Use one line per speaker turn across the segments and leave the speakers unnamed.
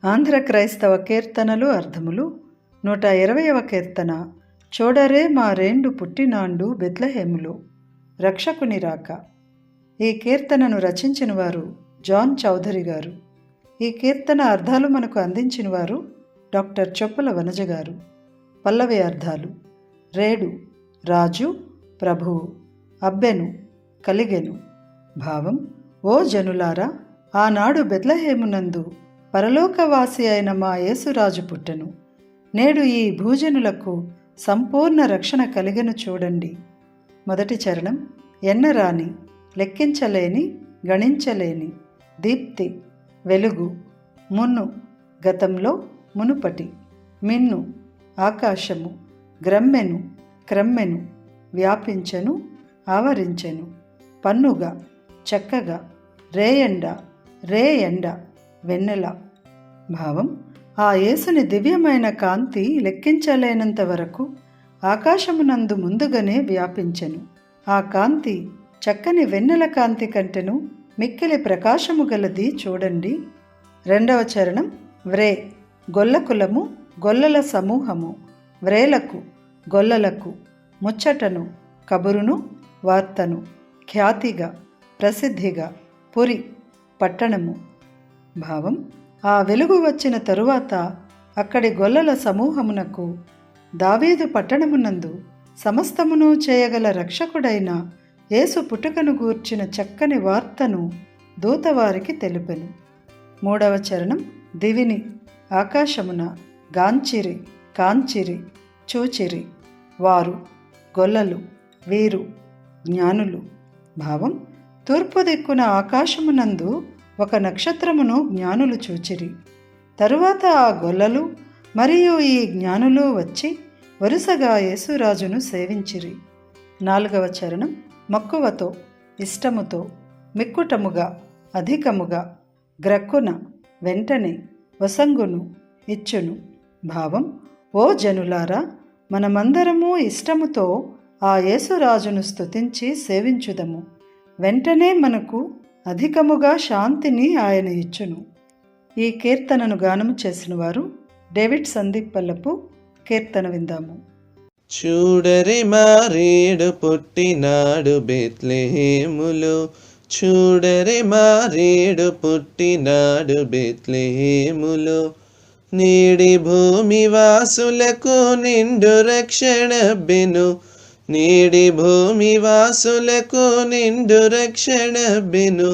ఆంధ్ర క్రైస్తవ కీర్తనలు అర్థములు 120వ కీర్తన. చూడరే మా రేండు పుట్టినాండు బెత్లెహేములో, రక్షకుని రాక. ఈ కీర్తనను రచించిన వారు జాన్ చౌదరి గారు. ఈ కీర్తన అర్థాలు మనకు అందించిన వారు డాక్టర్ చొప్పల వనజ గారు. పల్లవి అర్థాలు: రేడు రాజు, ప్రభువు. అబ్బెను కలిగెను. భావం: ఓ జనులారా, ఆనాడు బెత్లెహేమునందు పరలోకవాసి అయిన మా యేసురాజు పుట్టెను. నేడు ఈ భూజనులకు సంపూర్ణ రక్షణ కలిగెను చూడండి. మొదటి చరణం. ఎన్నరాని, లెక్కించలేని, గణించలేని. దీప్తి వెలుగు. మున్ను గతంలో, మునుపటి. మిన్ను ఆకాశము. గ్రమ్మెను క్రమ్మెను, వ్యాపించెను, ఆవరించెను. పన్నుగా చక్కగా. రేయండ రేయండ, వెన్నెల. భావం: ఆ యేసుని దివ్యమైన కాంతి లెక్కించలేనంత వరకు ఆకాశమునందు ముందుగానే వ్యాపించెను. ఆ కాంతి చక్కని వెన్నెల కాంతి కంటెను మిక్కిలి ప్రకాశము గలది చూడండి. రెండవ చరణం. వ్రే గొల్లకులము, గొల్లల సమూహము. వ్రేలకు గొల్లలకు. ముచ్చటను కబురును, వార్తను. ఖ్యాతిగా ప్రసిద్ధిగా. పురి పట్టణము. భావం: ఆ వెలుగు వచ్చిన తరువాత అక్కడి గొల్లల సమూహమునకు దావీదు పట్టణమునందు సమస్తమును చేయగల రక్షకుడైన యేసు పుట్టుకను గూర్చిన చక్కని వార్తను దూతవారికి తెలిపెను. మూడవ చరణం. దివిని ఆకాశమున గాంచిరి కాంచిరి చూచిరి. వారు గొల్లలు, వీరు జ్ఞానులు. భావం: తూర్పు దిక్కున ఆకాశమునందు ఒక నక్షత్రమును జ్ఞానులు చూచిరి. తరువాత ఆ గొల్లలు మరియు ఈ జ్ఞానులు వచ్చి వరుసగా యేసురాజును సేవించిరి. నాలుగవ చరణం. మక్కువతో, ఇష్టముతో, మిక్కుటముగా, అధికముగా. గ్రక్కున వెంటనే, వసంగును ఇచ్చును. భావం: ఓ జనులారా, మనమందరము ఇష్టముతో ఆ యేసురాజును స్తుతించి సేవించుదము. వెంటనే మనకు అధికముగా శాంతిని ఆయన ఇచ్చును. ఈ కీర్తనను గానము చేసిన వారు డేవిడ్ సందీప్ పల్లపు. కీర్తన విందాము.
చూడరి మారేడు పుట్టినాడు బెత్లెహేములో, చూడరి మారేడు పుట్టినాడు బెత్లెహేములో. నేడి భూమి వాసులకు నిండు రక్షణబ్బెను, నేడి భూమి వాసులకు నిండు రక్షణబ్బెను.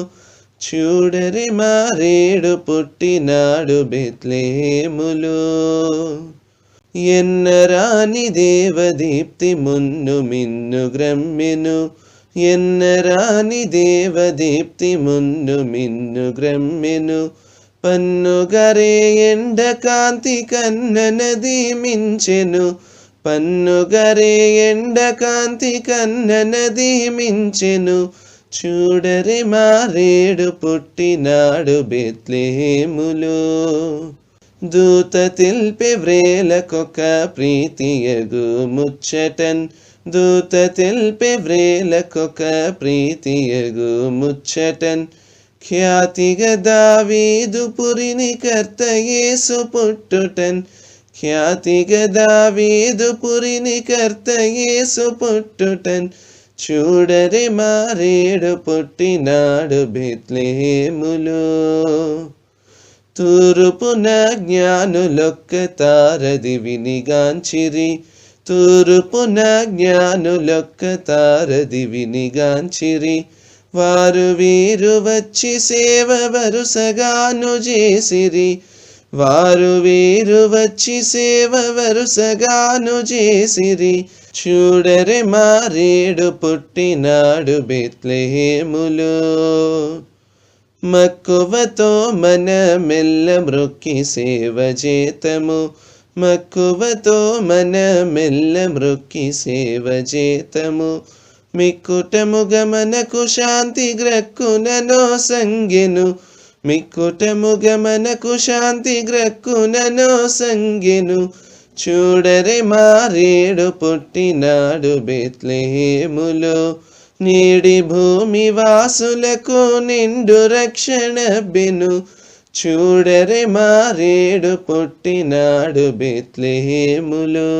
చూడరి మారేడు పుట్టినాడు బెత్లెహేములో. ఎన్నరాని దేవదీప్తి మున్ను మిన్ను గ్రమ్మెను, ఎన్నరాని దేవదీప్తి మున్ను మిన్ను గ్రమ్మెను. పన్నుగరే ఎండ కాంతి కన్ననది మించెను, పన్నుగరే ఎండ కాంతి కన్ననది మించెను. చూడరి మారేడు పుట్టినాడు బెత్లెహేములో. దూత తెల్పె వ్రేలకొక ప్రీతియగు ముచ్చటన్, దూత తెల్పె వ్రేలకొక ప్రీతియగు ముచ్చటన్. ఖ్యాతిగ దావీదు పురిని కర్త యేసు పుట్టుటన్, ఖ్యాతిగ దావీదు పురిని కర్త యేసు పుట్టుటన్. చూడరి మారేడు పుట్టినాడు బెత్లెహేములో. తూర్పున జ్ఞానులొక్క తారదివిని గాంచిరి, తూర్పున జ్ఞానులొక్క తారదివిని గాంచిరి. వారు వీరు వచ్చి సేవ వరుసగాను చేసిరి, వారు వీరు వచ్చి సేవ వరుసగాను చేసిరి. చూడరి మారేడు పుట్టినాడు బెత్లెహేములో. మక్కువతో మనమెల్ల మ్రొక్కి సేవ చేతము, మక్కువతో మనమెల్ల మ్రొక్కి సేవ చేతము. మిక్కుటముగ మనకు శాంతి గ్రక్కుననో సంగెను, మిక్కుటముగ మనకు శాంతి గ్రక్కుననో సంగెను. చూడరి మారేడు పుట్టినాడు బెత్లెహేములో. నేడి భూమి వాసులకు నిండు రక్షణబ్బెను, చూడరే మారేడు పుట్టినాడు బెత్లెహేములో.